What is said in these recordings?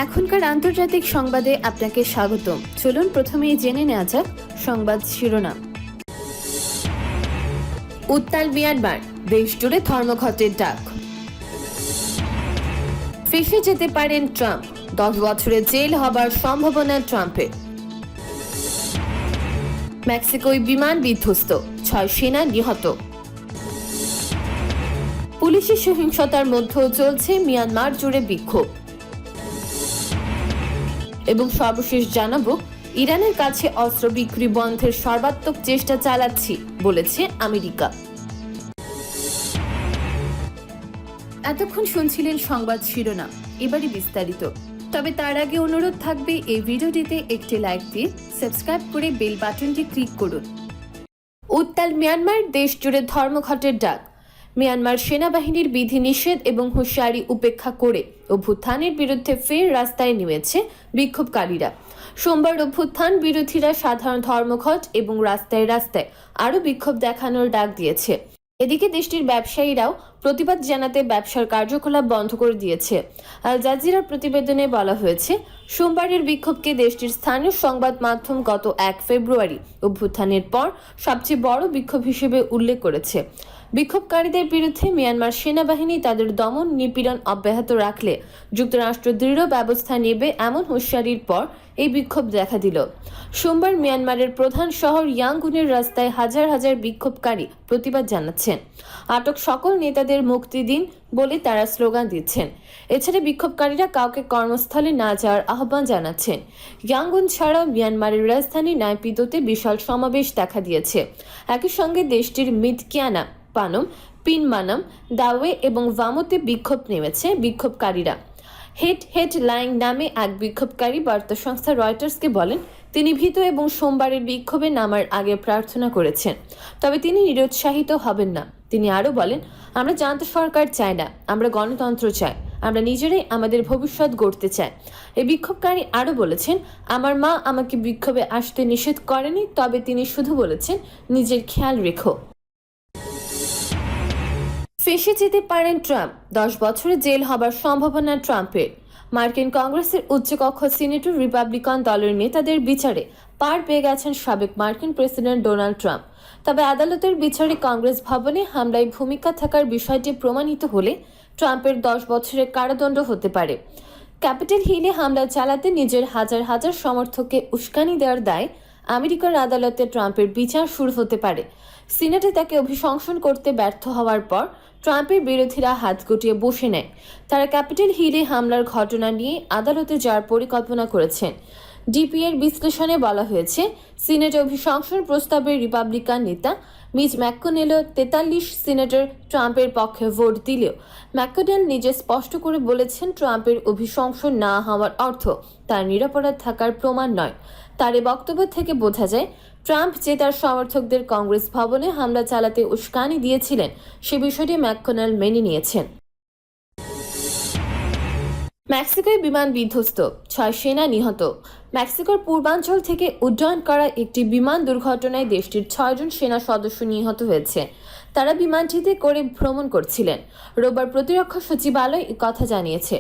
এখনকার আন্তর্জাতিক সংবাদে আপনাকে স্বাগতম। চলুন প্রথমেই জেনে নেওয়া যাক সংবাদ শিরোনাম। উত্তাল মিয়ানমার, দেশ জুড়ে ধর্মঘটের ডাক। ফেঁসে যেতে পারেন ট্রাম্প, 10 বছরের জেল হবার সম্ভাবনা ট্রাম্পের। মেক্সিকোয় বিমান বিধ্বস্ত, 6 সেনা নিহত। পুলিশের সহিংসতার মধ্যেও চলছে মিয়ানমার জুড়ে বিক্ষোভ। এবং সর্বশেষ জানাবো, ইরানের কাছে অস্ত্র বিক্রি বন্ধের সর্বাত্মক চেষ্টা চালাচ্ছি বলেছে আমেরিকা। এতক্ষণ শুনছিলেন সংবাদ শিরোনাম, এবারে বিস্তারিত। তবে তার আগে অনুরোধ থাকবে এই ভিডিওটিতে একটি লাইক দিয়ে সাবস্ক্রাইব করে বেল বাটনটি ক্লিক করুন। উত্তাল মিয়ানমার, দেশ জুড়ে ধর্মঘটের ডাক। মিয়ানমার সেনাবাহিনীর বিধিনিষেধ এবং হুঁশিয়ারি উপেক্ষা করে অভ্যুত্থানের বিরুদ্ধে ফের রাস্তায় নেমেছে বিক্ষোভকারীরা। সোমবার অভ্যুত্থান বিরোধীরা সাধারণ ধর্মঘট এবং রাস্তায় রাস্তায় আরও বিক্ষোভ দেখানোর ডাক দিয়েছে। এদিকে দেশটির ব্যবসায়ীরাও প্রতিবাদ জানাতে ব্যবসার কার্যকলাপ বন্ধ করে দিয়েছে। আল জাজিরার প্রতিবেদনে বলা হয়েছে, সোমবারের বিক্ষোভকে দেশটির স্থানীয় সংবাদ মাধ্যম গত 1 ফেব্রুয়ারি অভ্যুত্থানের পর সবচেয়ে বড় বিক্ষোভ হিসেবে উল্লেখ করেছে। বিক্ষোভকারীদের বিরুদ্ধে মিয়ানমার সেনাবাহিনী তাদের দমন নিপীড়ন অব্যাহত রাখলে যুক্তরাষ্ট্র দৃঢ় ব্যবস্থা নেবে এমন হুঁশিয়ারির পর এই বিক্ষোভ দেখা দিল। সোমবার মিয়ানমারের প্রধান শহর ইয়াঙ্গুনের রাস্তায় হাজার হাজার বিক্ষোভকারী প্রতিবাদ জানাচ্ছেন। আটক সকল নেতাদের মুক্তি দিন বলে তারা স্লোগান দিচ্ছেন। এছাড়া বিক্ষোভকারীরা কাউকে কর্মস্থলে না যাওয়ার আহ্বান জানাচ্ছেন। ইয়াঙ্গুন ছাড়াও মিয়ানমারের রাজধানী নাইপিদোতে বিশাল সমাবেশ দেখা দিয়েছে। একই সঙ্গে দেশটির মিতকিয়ানা, পানম, পিনমানাম, দাওয়ে এবং ভামোতে বিক্ষোভ নেমেছে বিক্ষোভকারীরা। হেড লাইং নামে এক বিক্ষোভকারী বার্তা সংস্থা রয়টার্সকে বলেন, তিনি ভীত এবং সোমবারের বিক্ষোভে নামার আগে প্রার্থনা করেছেন, তবে তিনি নিরুৎসাহিত হবেন না। তিনি আরও বলেন, আমরা জান্তা সরকার চাই না, আমরা গণতন্ত্র চাই, আমরা নিজেরাই আমাদের ভবিষ্যৎ গড়তে চাই। এই বিক্ষোভকারী আরও বলেছেন, আমার মা আমাকে বিক্ষোভে আসতে নিষেধ করেনি, তবে তিনি শুধু বলেছেন, নিজের খেয়াল রেখো। ফেঁসে যেতে পারেন ট্রাম্প, 10 বছরের জেল হবার সম্ভাবনা ট্রাম্পের। মার্কিন কংগ্রেসের উচ্চকক্ষ সিনেটর রিপাবলিকান দলের নেতাদের বিচারে পার পেয়ে গেছেন সাবেক মার্কিন প্রেসিডেন্ট ডোনাল্ড ট্রাম্প। তবে আদালতের বিচারে কংগ্রেস ভবনে হামলায় ভূমিকা থাকার বিষয়টি প্রমাণিত হলে ট্রাম্পের 10 বছরের কারাদণ্ড হতে পারে। ক্যাপিটল হিলে হামলা চালাতে নিজের হাজার হাজার সমর্থককে উস্কানি দেওয়ার দায় আমেরিকার আদালতে ট্রাম্পের বিচার শুরু হতে পারে। সিনেটে তাকে অভিশংসন করতে ব্যর্থ হওয়ার পর ট্রাম্পের বিরোধীরা হাত গুটিয়ে বসে নেয়। তারা ক্যাপিটল হিলে হামলার ঘটনা নিয়ে আদালতে যাওয়ার পরিকল্পনা করেছেন। ডিপিএর বিশ্লেষণে বলা হয়েছে, সিনেটে অভিশংসন প্রস্তাবে রিপাবলিকান নেতা মিচ ম্যাককনেল 43 সিনেটর ট্রাম্পের পক্ষে ভোট দিলেও ম্যাককনেল নিজে স্পষ্ট করে বলেছেন, ট্রাম্পের অভিশংসন না হওয়ার অর্থ তার নিরাপরাধ থাকার প্রমাণ নয়। তার এই বক্তব্য থেকে বোঝা যায়, ট্রাম্প যে তার সমর্থকদের কংগ্রেস ভবনে হামলা চালাতে উস্কানি দিয়েছিলেন সে বিষয়টি ম্যাককনেল মেনে নিয়েছেন। মেক্সিকোয় বিমান বিধ্বস্ত, 6 সেনা নিহত। মেক্সিকোর পূর্বাঞ্চল থেকে উড্ডয়ন করা একটি বিমান দুর্ঘটনায় দেশটির 6 জন সেনা সদস্য নিহত হয়েছে। তারা বিমানটিতে করে ভ্রমণ করছিলেন। রোববার প্রতিরক্ষা সচিবালয় কথা জানিয়েছে।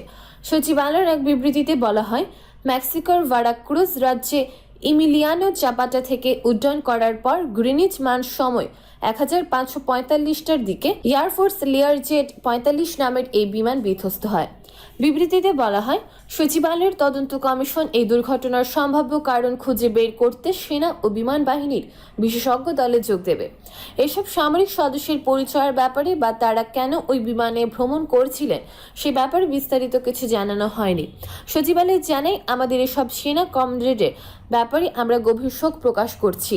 সচিবালয়ের এক বিবৃতিতে বলা হয়, মেক্সিকোর ভারাক্রুজ রাজ্যে ইমিলিয়ানো জাপাটা থেকে উড্ডয়ন করার পর গ্রিনিচ মান সময় 1545টার দিকে এয়ারফোর্স লিয়ারজেট 45 নামের এই বিমান বিধ্বস্ত হয়। বিবৃতিতে বলা হয়, সচিবালয়ের তদন্ত কমিশন এই দুর্ঘটনার সম্ভাব্য কারণ খুঁজে বের করতে সেনা ও বিমান বাহিনীর বিশেষজ্ঞ দলে যোগ দেবে। এসব সামরিক সদস্যের পরিচয়ের ব্যাপারে বা তারা কেন ওই বিমানে ভ্রমণ করছিলেন সে ব্যাপারে বিস্তারিত কিছু জানানো হয়নি। সচিবালয় জানায়, আমাদের এসব সেনা কমরেডের ব্যাপারে আমরা গভীর শোক প্রকাশ করছি।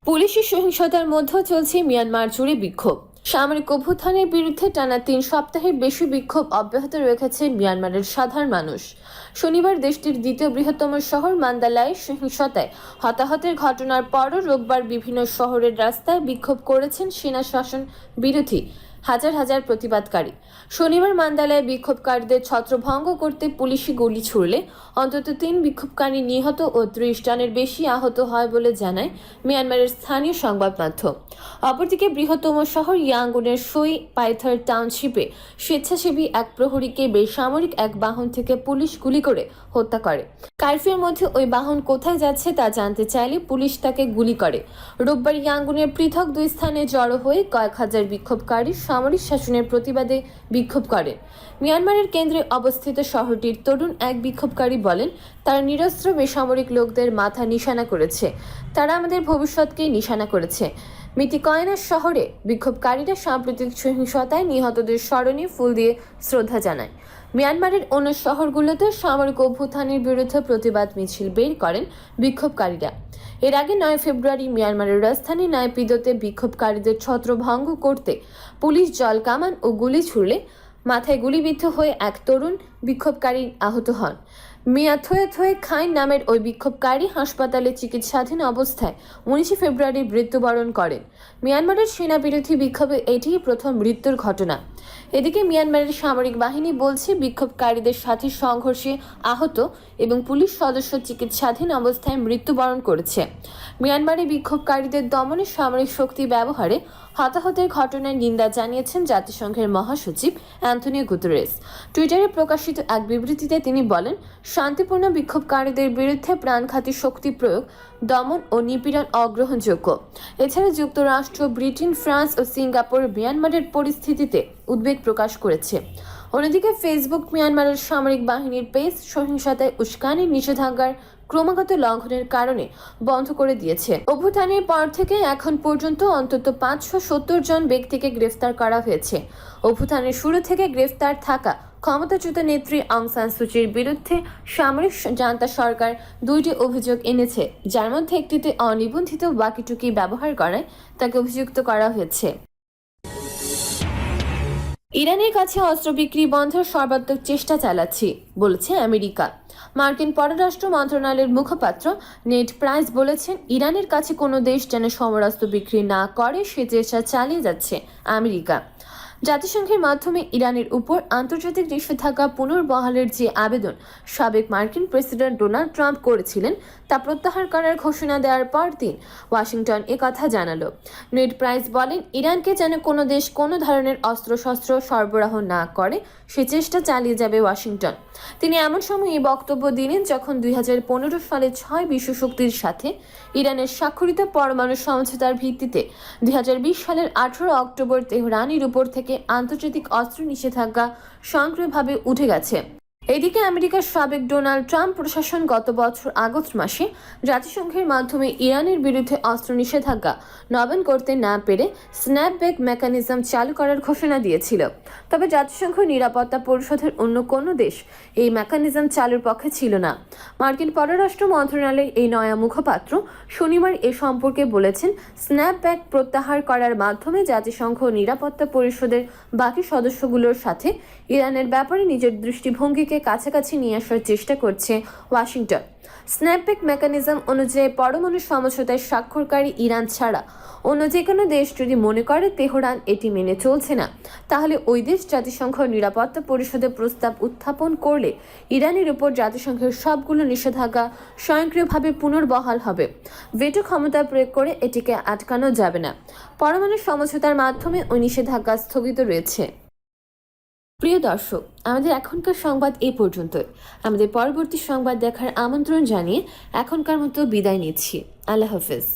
পুলিশের সহিংসতার মধ্যেও চলছে মিয়ানমার জুড়ে বিক্ষোভ। সামরিক অভ্যুত্থানের বিরুদ্ধে টানা 3 সপ্তাহের বেশি বিক্ষোভ অব্যাহত রেখেছে মিয়ানমারের সাধারণ মানুষ। শনিবার দেশটির দ্বিতীয় বৃহত্তম শহর মান্দালায় সহিংসতায় হতাহতের ঘটনার পরও রোববার বিভিন্ন শহরের রাস্তায় বিক্ষোভ করেছেন সেনা শাসন বিরোধী হাজার হাজার প্রতিবাদকারী। শনিবার মান্দালায় বিক্ষোভকারীদের ছত্রভঙ্গ করতে পুলিশি গুলি ছুড়লে অন্তত 3 বিক্ষোভকারী নিহত ও 30 জনের বেশি আহত হয় বলে জানায় মিয়ানমারের স্থানীয় সংবাদ মাধ্যম। অপরদিকে বৃহত্তম শহর ইয়াঙ্গুনের সই পাইথার টাউনশিপে স্বেচ্ছাসেবী এক প্রহরীকে বেসামরিক এক বাহন থেকে পুলিশ গুলি করে হত্যা করে। কারফিউর মধ্যে ওই বাহন কোথায় যাচ্ছে তা জানতে চাইলে পুলিশ তাকে গুলি করে। রোববার ইয়াঙ্গুনের পৃথক 2 স্থানে জড়ো হয়ে কয়েক হাজার বিক্ষোভকারী সামরিক শাসনের প্রতিবাদে বিক্ষোভ করেন। মিয়ানমারের কেন্দ্রে অবস্থিত শহরটির তরুণ এক বিক্ষোভকারী বলেন, তারা নিরস্ত্র বেসামরিক লোকদের মাথা নিশানা করেছে, তারা আমাদের ভবিষ্যৎকে নিশানা করেছে। মিতিকয়না শহরে বিক্ষোভকারীরা সাম্প্রতিক সহিংসতায় নিহতদের স্মরণে ফুল দিয়ে শ্রদ্ধা জানায়। মিয়ানমারের অন্য শহরগুলোতে সামরিক অভ্যুত্থানের বিরুদ্ধে প্রতিবাদ মিছিল বের করেন বিক্ষোভকারীরা। এর আগে 9 ফেব্রুয়ারি মিয়ানমারের রাজধানী নাইপিদোতে বিক্ষোভকারীদের ছত্রভঙ্গ করতে পুলিশ জল কামান ও গুলি ছুড়লে মাথায় গুলিবিদ্ধ হয়ে এক তরুণ বিক্ষোভকারী আহত হন। মিয়া থয়ে থয়ে খাইন নামের ওই বিক্ষোভকারী হাসপাতালে চিকিৎসাধীন অবস্থায় 19 ফেব্রুয়ারি মৃত্যুবরণ করেন। মিয়ানমারের সেনা বিরোধী বিক্ষোভে এটিই প্রথম মৃত্যুর ঘটনা। এদিকে মিয়ানমারের সামরিক বাহিনী বলছে বিক্ষোভকারীদের সাথে সংঘর্ষে আহত এবং পুলিশ সদস্য চিকিৎসাধীন অবস্থায় মৃত্যুবরণ করেছে। মিয়ানমারে বিক্ষোভকারীদের দমনে সামরিক শক্তি ব্যবহারে হতাহতের ঘটনায় নিন্দা জানিয়েছেন জাতিসংঘের মহাসচিব অ্যান্টনিও গুতেরেস। টুইটারে প্রকাশিত এক বিবৃতিতে তিনি বলেন, শান্তিপূর্ণ বিক্ষোভকারীদের বিরুদ্ধে প্রাণঘাতী শক্তি প্রয়োগ, দমন ও নিপীড়ন অগ্রহণযোগ্য। এছাড়া যুক্তরাষ্ট্র, ব্রিটেন, ফ্রান্স ও সিঙ্গাপুর মিয়ানমারের পরিস্থিতিতে উদ্বেগ প্রকাশ করেছে। অন্যদিকে ফেসবুক মিয়ানমারের সামরিক বাহিনীর পেজ সহিংসতায় উস্কানির নিষেধাজ্ঞার ক্রমাগত লঙ্ঘনের কারণে বন্ধ করে দিয়েছে। অভ্যুত্থানের পর থেকে এখন পর্যন্ত অন্তত 570 জন ব্যক্তিকে গ্রেফতার করা হয়েছে। অভ্যুত্থানের শুরু থেকে গ্রেফতার থাকা ক্ষমতাচ্যুত নেত্রী অং সান সুচির বিরুদ্ধে সামরিক জান্তা সরকার 2টি অভিযোগ এনেছে, যার মধ্যে একটিতে অনিবন্ধিত ওয়াকিটুকি ব্যবহার করায় তাকে অভিযুক্ত করা হয়েছে। ইরানের কাছে অস্ত্র বিক্রি বন্ধের সর্বাত্মক চেষ্টা চালাচ্ছি বলেছে আমেরিকা। মার্কিন পররাষ্ট্র মন্ত্রণালয়ের মুখপাত্র নেড প্রাইস বলেছেন, ইরানের কাছে কোনো দেশ যেন সমরাস্ত্র বিক্রি না করে সে চেষ্টা চালিয়ে যাচ্ছে আমেরিকা। জাতিসংঘের মাধ্যমে ইরানের উপর আন্তর্জাতিক নিষেধাজ্ঞা পুনর্বহালের যে আবেদন সাবেক মার্কিন প্রেসিডেন্ট ডোনাল্ড ট্রাম্প করেছিলেন তা প্রত্যাহার করার ঘোষণা দেওয়ার পর দিন ওয়াশিংটন একথা জানালো। নেড প্রাইস বলেন, ইরানকে যেন কোনো দেশ কোনো ধরনের অস্ত্রশস্ত্র সরবরাহ না করে সে চেষ্টা চালিয়ে যাবে ওয়াশিংটন। তিনি এমন সময় এই বক্তব্য দিলেন যখন 2015 সালে 6 বিশ্বশক্তির সাথে ইরানের স্বাক্ষরিত পরমাণু সমঝোতার ভিত্তিতে 2020 সালের 18 অক্টোবর তেহরানের উপর থেকে আন্তর্জাতিক অস্ত্র নিষেধাজ্ঞা স্বয়ংক্রিয়ভাবে উঠে গেছে। এদিকে আমেরিকার সাবেক ডোনাল্ড ট্রাম্প প্রশাসন গত বছর আগস্ট মাসে জাতিসংঘের মাধ্যমে ইরানের বিরুদ্ধে অস্ত্র নিষেধাজ্ঞা নবায়ন করতে না পেরে স্ন্যাপব্যাক মেকানিজম চালু করার ঘোষণা দিয়েছিল। তবে জাতিসংঘ নিরাপত্তা পরিষদের অন্য কোনো দেশ এই মেকানিজম চালুর পক্ষে ছিল না। মার্কিন পররাষ্ট্র মন্ত্রণালয়ের এই নয়া মুখপাত্র শনিবার এ সম্পর্কে বলেছেন, স্ন্যাপব্যাক প্রত্যাহার করার মাধ্যমে জাতিসংঘ নিরাপত্তা পরিষদের বাকি সদস্যগুলোর সাথে ইরানের ব্যাপারে নিজের দৃষ্টিভঙ্গিকে কাছাকাছি নিয়ে আসার চেষ্টা করছে ওয়াশিংটন। স্ন্যাপব্যাক মেকানিজম অনুযায়ী পরমাণু সমঝোতায় স্বাক্ষরকারী ইরান ছাড়া অন্য যে কোনো দেশ যদি মনে করে তেহরান এটি মেনে চলছে না, তাহলে ওই দেশ জাতিসংঘ নিরাপত্তা পরিষদে প্রস্তাব উত্থাপন করলে ইরানের উপর জাতিসংঘের সবগুলো নিষেধাজ্ঞা স্বয়ংক্রিয়ভাবে পুনর্বহাল হবে। ভেটো ক্ষমতা প্রয়োগ করে এটিকে আটকানো যাবে না। পরমাণু সমঝোতার মাধ্যমে ওই নিষেধাজ্ঞা স্থগিত রয়েছে। প্রিয় দর্শক, আমাদের এখনকার সংবাদ এই পর্যন্তই। আমাদের পরবর্তী সংবাদ দেখার আমন্ত্রণ জানিয়ে এখনকার মতো বিদায় নিচ্ছি। আল্লাহ হাফেজ।